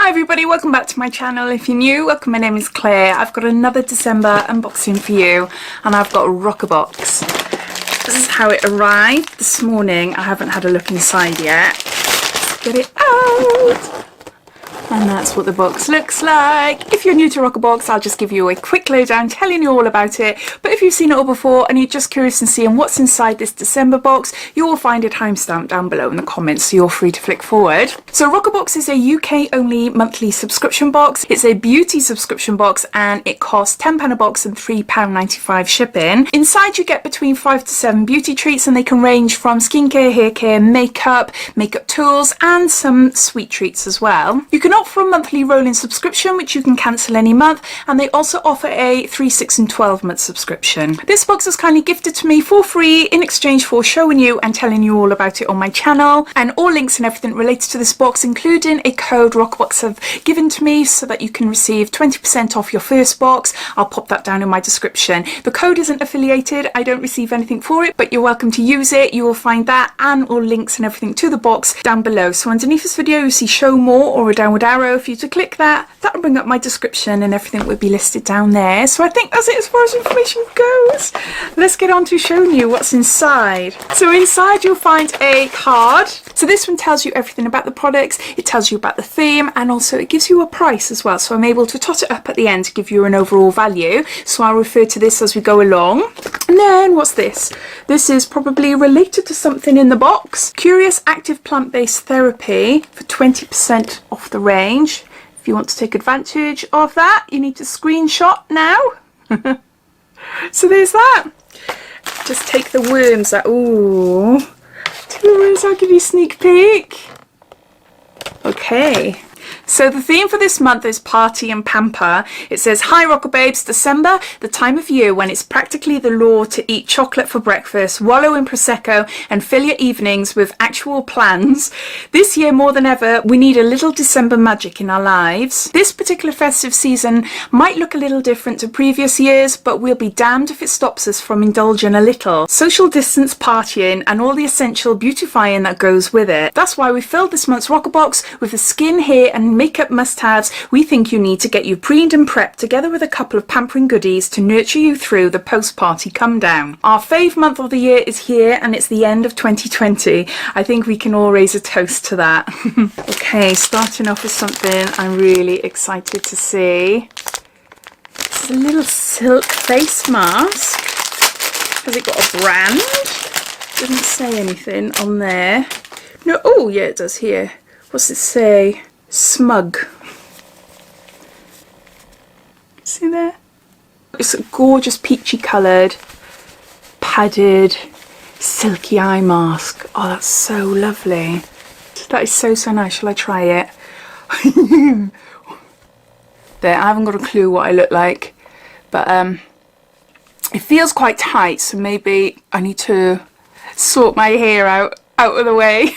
Hi everybody, welcome back to my channel. If you're new, welcome, my name is Claire. I've got another December unboxing for you and I've got a Roccabox. This is how it arrived this morning. I haven't had a look inside yet. Let's get it out. And that's what the box looks like. If you're new to Roccabox, I'll just give you a quick lowdown telling you all about it. But if you've seen it all before and you're just curious and seeing what's inside this December box, you will find a timestamp down below in the comments, so you're free to flick forward. So Roccabox is a UK only monthly subscription box. It's a beauty subscription box and it costs £10 a box and £3.95 shipping. Inside you get between 5 to 7 beauty treats and they can range from skincare, hair care, makeup tools and some sweet treats as well. You can opt for a monthly rolling subscription which you can cancel any month, and they also offer a 3, 6 and 12 month subscription. This box was kindly gifted to me for free in exchange for showing you and telling you all about it on my channel, and all links and everything related to this box, including a code Roccabox have given to me so that you can receive 20% off your first box. I'll pop that down in my description. The code isn't affiliated, I don't receive anything for it, but you're welcome to use it. You will find that and all links and everything to the box down below. So underneath this video you see show more or a downward arrow for you to click that. That'll bring up my description and everything will be listed down there. So I think that's it as far as information goes. Let's get on to showing you what's inside. So inside you'll find a card. So this one tells you everything about the products, it tells you about the theme, and also it gives you a price as well. So I'm able to tot it up at the end to give you an overall value. So I'll refer to this as we go along. And then what's this? This is probably related to something in the box. Curious Active Plant-Based Therapy for 20% off the range. If you want to take advantage of that, you need to screenshot now. So there's that. Just take the worms out. Ooh, take the worms out, give you a sneak peek. Okay. So the theme for this month is Party and Pamper. It says, hi Roccababes, December, the time of year when it's practically the law to eat chocolate for breakfast, wallow in Prosecco and fill your evenings with actual plans. This year more than ever, we need a little December magic in our lives. This particular festive season might look a little different to previous years, but we'll be damned if it stops us from indulging a little. Social distance partying and all the essential beautifying that goes with it. That's why we filled this month's Roccabox with the skin, hair and makeup must-haves we think you need to get you preened and prepped, together with a couple of pampering goodies to nurture you through the post-party come down. Our fave month of the year is here and it's the end of 2020. I think we can all raise a toast to that. Okay, starting off with something I'm really excited to see. It's a little silk face mask. Has it got a brand? Doesn't say anything on there. No, oh yeah, it does here. What's it say? Smug. See there? It's a gorgeous peachy coloured, padded, silky eye mask. Oh, that's so lovely. That is so, so nice. Shall I try it? There, I haven't got a clue what I look like, but it feels quite tight, so maybe I need to sort my hair out of the way.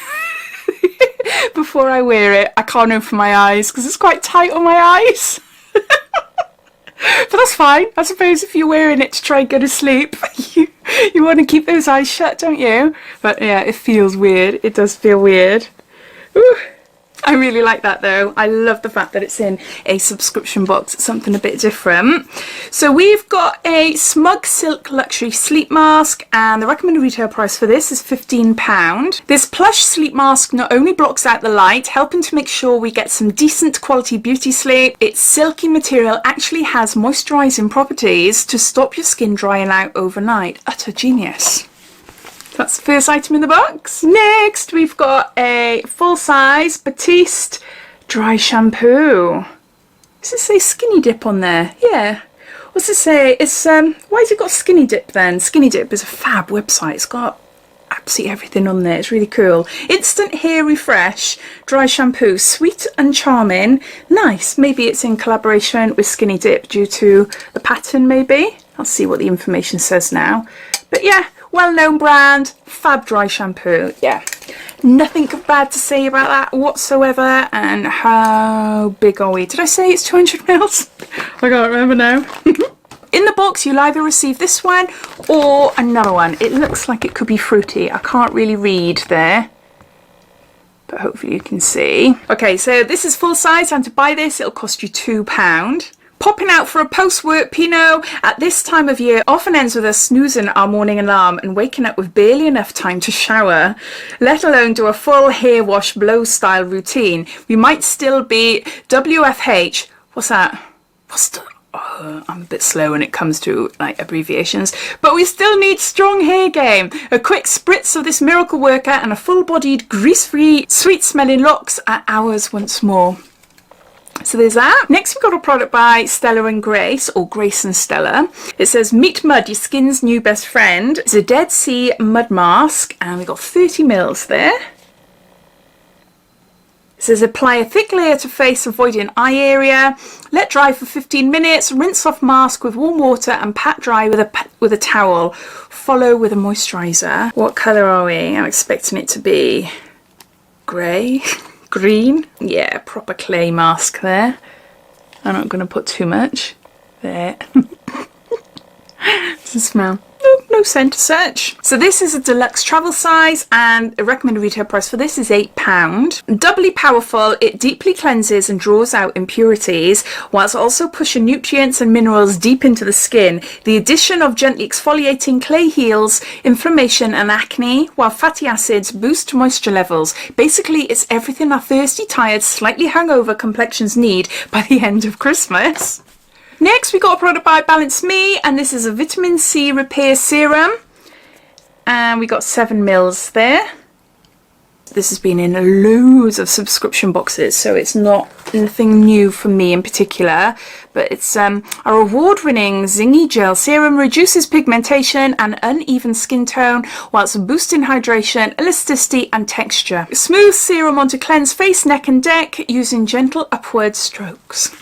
Before I wear it. I can't open my eyes because it's quite tight on my eyes. But that's fine. I suppose if you're wearing it to try and go to sleep, you want to keep those eyes shut, don't you? But yeah, it feels weird. It does feel weird. Ooh. I really like that though. I love the fact that it's in a subscription box. It's something a bit different. So we've got a Smug Silk Luxury Sleep Mask and the recommended retail price for this is £15. This plush sleep mask not only blocks out the light, helping to make sure we get some decent quality beauty sleep, its silky material actually has moisturising properties to stop your skin drying out overnight. Utter genius. That's the first item in the box. Next, we've got a full-size Batiste dry shampoo. Does it say Skinny Dip on there? Yeah. What's it say? It's why has it got Skinny Dip then? Skinny Dip is a fab website. It's got absolutely everything on there. It's really cool. Instant hair refresh dry shampoo, sweet and charming. Nice. Maybe it's in collaboration with Skinny Dip due to the pattern. Maybe. I'll see what the information says now. But yeah. Well-known brand, fab dry shampoo. Yeah, nothing bad to say about that whatsoever. And how big are we? Did I say it's 200 mils? I can't remember now. In the box you'll either receive this one or another one. It looks like it could be fruity. I can't really read there, but hopefully you can see. Okay, so this is full size, and to buy this it'll cost you £2. Popping out for a post-work Pinot at this time of year often ends with us snoozing our morning alarm and waking up with barely enough time to shower, let alone do a full hair wash blow style routine. We might still be WFH. What's that? Oh, I'm a bit slow when it comes to like abbreviations, but we still need strong hair game. A quick spritz of this miracle worker and a full-bodied, grease-free, sweet-smelling locks are ours once more. So there's that. Next we've got a product by Stella Grace, or Grace and Stella. It says Meet Mud, your skin's new best friend. It's a Dead Sea mud mask, and we've got 30 mils there. It says apply a thick layer to face, avoiding eye area. Let dry for 15 minutes. Rinse off mask with warm water and pat dry with a towel. Follow with a moisturiser. What colour are we? I'm expecting it to be grey. Green. Yeah, proper clay mask there. I'm not going to put too much. There. Doesn't smell. No scent as such. So this is a deluxe travel size, and the recommended retail price for this is £8. Doubly powerful, it deeply cleanses and draws out impurities whilst also pushing nutrients and minerals deep into the skin. The addition of gently exfoliating clay heals inflammation and acne, while fatty acids boost moisture levels. Basically, it's everything our thirsty, tired, slightly hungover complexions need by the end of Christmas. Next, we got a product by Balance Me, and this is a vitamin C repair serum, and we got 7 mils there. This has been in loads of subscription boxes, so it's not anything new for me in particular, but it's our award-winning Zingy Gel Serum reduces pigmentation and uneven skin tone whilst boosting hydration, elasticity and texture. Smooth serum on to cleanse face, neck and neck using gentle upward strokes.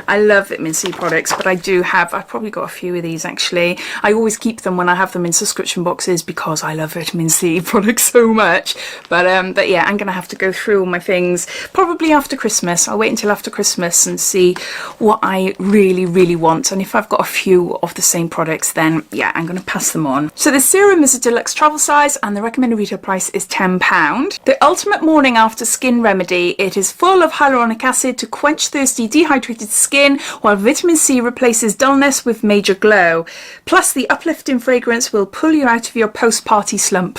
I love vitamin C products, but I've probably got a few of these actually. I always keep them when I have them in subscription boxes because I love vitamin C products so much. But yeah, I'm gonna have to go through all my things probably after Christmas. I'll wait until after Christmas and see what I really want, and if I've got a few of the same products, then yeah, I'm gonna pass them on. So the serum is a deluxe travel size, and the recommended retail price is £10. The ultimate morning after skin remedy. It is full of hyaluronic acid to quench thirsty, dehydrated skin, while vitamin C replaces dullness with major glow. Plus, the uplifting fragrance will pull you out of your post-party slump.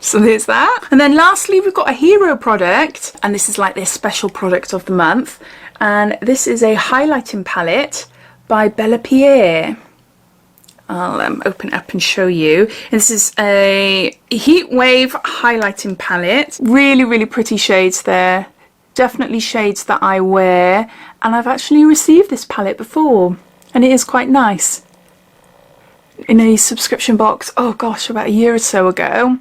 So there's that. And then lastly, we've got a hero product, and this is like their special product of the month. And this is a highlighting palette by Bellapierre. I'll open it up and show you. This is a heat wave highlighting palette. Really pretty shades there. Definitely shades that I wear, and I've actually received this palette before, and it is quite nice. In a subscription box, oh gosh, about a year or so ago.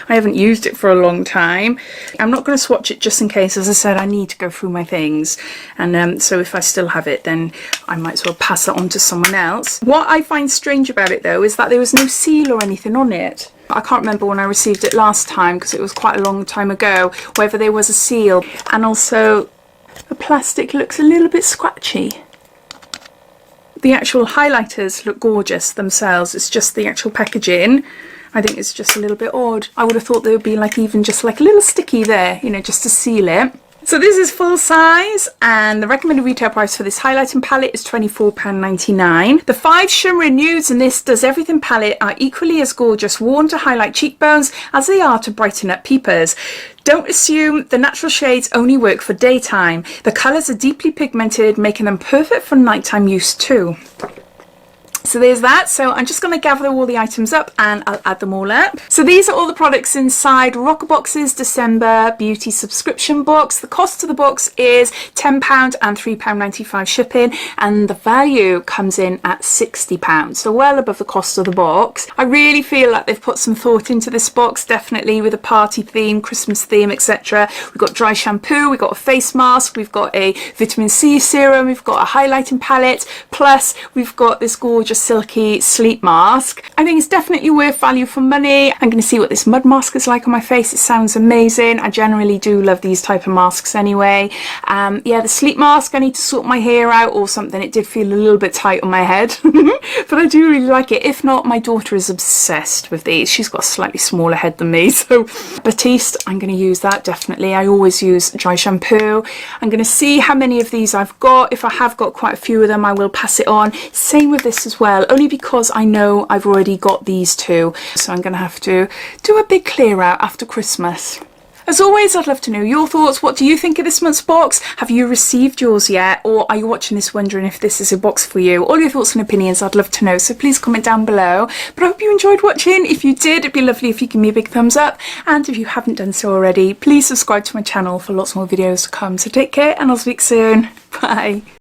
I haven't used it for a long time. I'm not going to swatch it just in case. As I said, I need to go through my things, and so if I still have it, then I might as well pass it on to someone else. What I find strange about it though is that there was no seal or anything on it. I can't remember when I received it last time because it was quite a long time ago, whether there was a seal, and also the plastic looks a little bit scratchy. The actual highlighters look gorgeous themselves, it's just the actual packaging I think it's just a little bit odd. I would have thought there would be like even just like a little sticky there, you know, just to seal it. So this is full size, and the recommended retail price for this highlighting palette is £24.99. The 5 shimmering nudes in this Does Everything palette are equally as gorgeous, worn to highlight cheekbones as they are to brighten up peepers. Don't assume the natural shades only work for daytime. The colours are deeply pigmented, making them perfect for nighttime use too. So there's that. So I'm just going to gather all the items up and I'll add them all up. So these are all the products inside Roccabox's December beauty subscription box. The cost of the box is £10 and £3.95 shipping, and the value comes in at £60, so well above the cost of the box. I really feel like they've put some thought into this box, definitely, with a party theme, Christmas theme, etc. We've got dry shampoo, we've got a face mask, we've got a vitamin C serum, we've got a highlighting palette, plus we've got this gorgeous gorgeous silky sleep mask. I think it's definitely worth value for money. I'm going to see what this mud mask is like on my face. It sounds amazing. I generally do love these type of masks anyway. Yeah, the sleep mask, I need to sort my hair out or something. It did feel a little bit tight on my head, but I do really like it. If not, my daughter is obsessed with these. She's got a slightly smaller head than me, so Batiste, I'm going to use that definitely. I always use dry shampoo. I'm going to see how many of these I've got. If I have got quite a few of them, I will pass it on. Same with this as well, only because I know I've already got these two, so I'm going to have to do a big clear out after Christmas. As always, I'd love to know your thoughts. What do you think of this month's box? Have you received yours yet? Or are you watching this wondering if this is a box for you? All your thoughts and opinions, I'd love to know. So please comment down below. But I hope you enjoyed watching. If you did, it'd be lovely if you give me a big thumbs up. And if you haven't done so already, please subscribe to my channel for lots more videos to come. So take care and I'll speak soon. Bye.